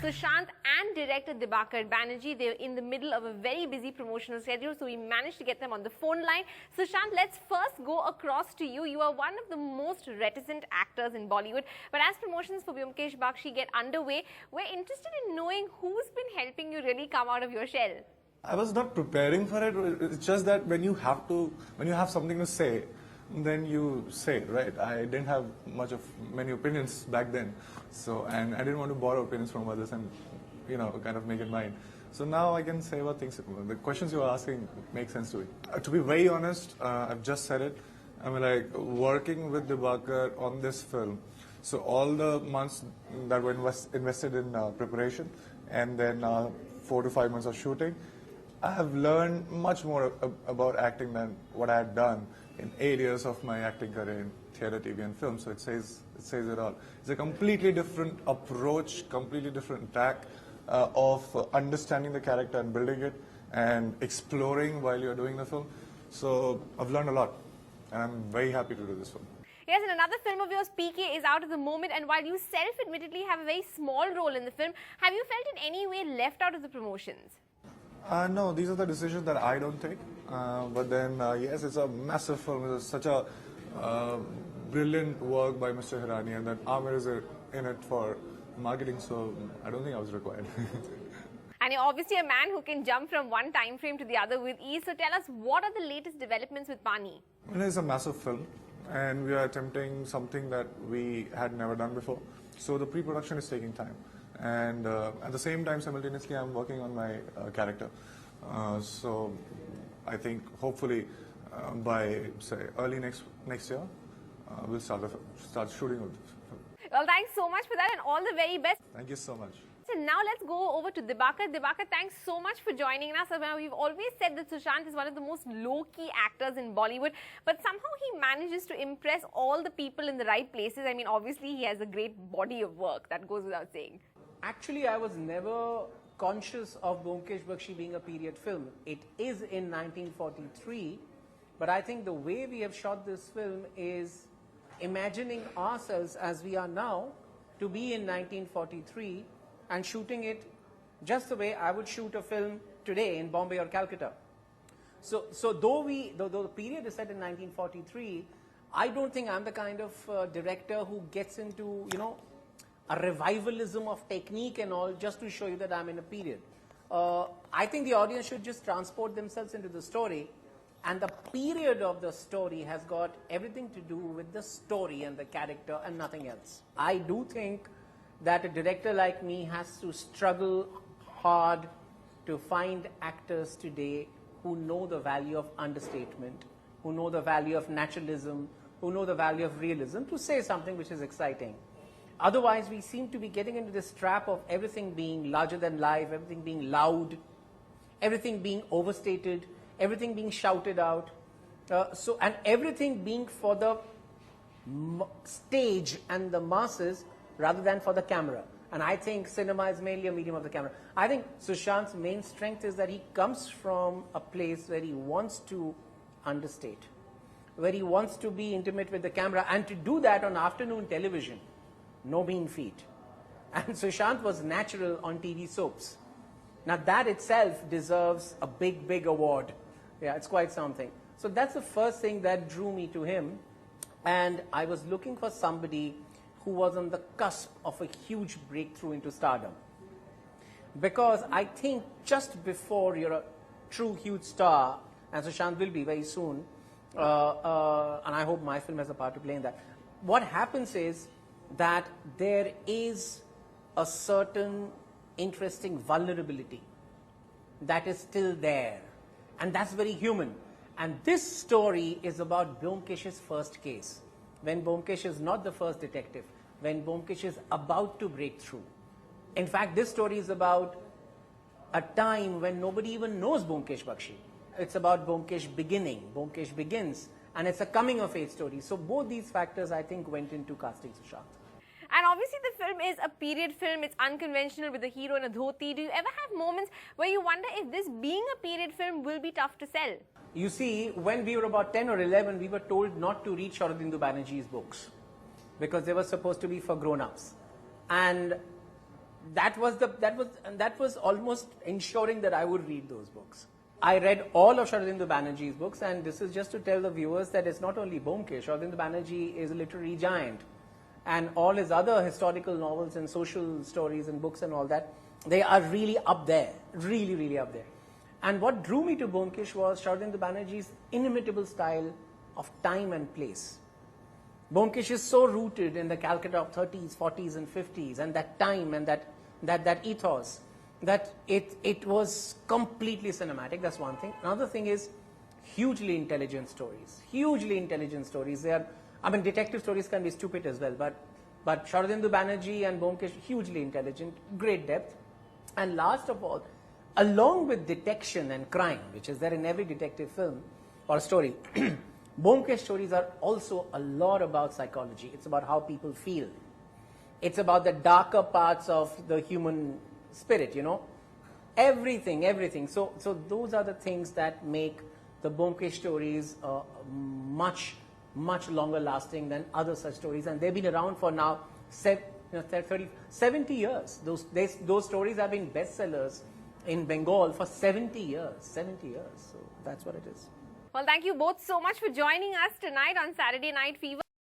Sushant and director Dibakar Banerjee, they're in the middle of a very busy promotional schedule, so we managed to get them on the phone line. Sushant, let's first go across to you. You are one of the most reticent actors in Bollywood, but as promotions for Byomkesh Bakshi get underway, we're interested in knowing who's been helping you really come out of your shell. I was not preparing for it. It's just that when you have something to say, then you say it, right? I didn't have many opinions back then, and I didn't want to borrow opinions from others and, kind of make it mine. So now I can say what things. The questions you are asking make sense to me. To be very honest, I've just said it. I'm like working with Dibakar on this film. So all the months that were invested in preparation, and then 4 to 5 months of shooting, I have learned much more about acting than what I had done in 8 years of my acting career in theatre, TV and film. So it says it all. It's a completely different approach, completely different tack of understanding the character and building it and exploring while you're doing the film. So I've learned a lot, and I'm very happy to do this film. Yes, and another film of yours, PK, is out at the moment, and while you self-admittedly have a very small role in the film, have you felt in any way left out of the promotions? No, these are the decisions that I don't take. But then, yes, it's a massive film. It's such a brilliant work by Mr. Hirani, and that Amir is in it for marketing, so I don't think I was required. And you're obviously a man who can jump from one time frame to the other with ease. So tell us, what are the latest developments with Pani? It's a massive film, and we are attempting something that we had never done before. So the pre-production is taking time. And at the same time, simultaneously, I'm working on my character. So I think hopefully by, say, early next year, we'll start shooting with the film. Well, thanks so much for that, and all the very best. Thank you so much. So now let's go over to Dibakar. Dibakar, thanks so much for joining us. We've always said that Sushant is one of the most low-key actors in Bollywood, but somehow he manages to impress all the people in the right places. I mean, obviously, he has a great body of work. That goes without saying. Actually, I was never conscious of Byomkesh Bakshi being a period film. It is in 1943, but I think the way we have shot this film is imagining ourselves as we are now to be in 1943 and shooting it just the way I would shoot a film today in Bombay or Calcutta. So though the period is set in 1943, I don't think I'm the kind of director who gets into, a revivalism of technique and all just to show you that I'm in a period. I think the audience should just transport themselves into the story, and the period of the story has got everything to do with the story and the character and nothing else. I do think that a director like me has to struggle hard to find actors today who know the value of understatement, who know the value of naturalism, who know the value of realism, to say something which is exciting. Otherwise, we seem to be getting into this trap of everything being larger than life, everything being loud, everything being overstated, everything being shouted out, and everything being for the stage and the masses rather than for the camera. And I think cinema is mainly a medium of the camera. I think Sushant's main strength is that he comes from a place where he wants to understate, where he wants to be intimate with the camera, and to do that on afternoon television, no mean feat. And Sushant was natural on TV soaps. Now that itself deserves a big award. Yeah, it's quite something. So that's the first thing that drew me to him. And I was looking for somebody who was on the cusp of a huge breakthrough into stardom. Because I think just before you're a true huge star, and Sushant will be very soon, and I hope my film has a part to play in that, what happens is that there is a certain interesting vulnerability that is still there, and that's very human. And this story is about Byomkesh's first case, when Byomkesh is not the first detective, when Byomkesh is about to break through. In fact, this story is about a time when nobody even knows Byomkesh Bakshi. It's about Byomkesh beginning. Byomkesh begins, and it's a coming-of-age story. So both these factors, I think, went into casting Sushant. And obviously the film is a period film, it's unconventional with a hero in a dhoti. Do you ever have moments where you wonder if this being a period film will be tough to sell? You see, when we were about 10 or 11, we were told not to read Dibakar Banerjee's books because they were supposed to be for grown-ups. And that was almost ensuring that I would read those books. I read all of Sharadindu Banerjee's books, and this is just to tell the viewers that it's not only Byomkesh. Sharadindu Banerjee is a literary giant, and all his other historical novels and social stories and books and all that, they are really up there, really, really up there. And what drew me to Byomkesh was Sharadindu Banerjee's inimitable style of time and place. Byomkesh is so rooted in the Calcutta of 30s, 40s, and 50s, and that time and that ethos, that it was completely cinematic. That's one thing. Another thing is hugely intelligent stories. Hugely intelligent stories. They are, I mean, detective stories can be stupid as well, but Sharadindu Banerjee and Byomkesh, hugely intelligent, great depth. And last of all, along with detection and crime, which is there in every detective film or story, Byomkesh stories are also a lot about psychology. It's about how people feel. It's about the darker parts of the human spirit, you know. Everything. So those are the things that make the Byomkesh stories much longer lasting than other such stories. And they've been around for now 70 years. Those stories have been bestsellers in Bengal for 70 years. 70 years. So that's what it is. Well, thank you both so much for joining us tonight on Saturday Night Fever.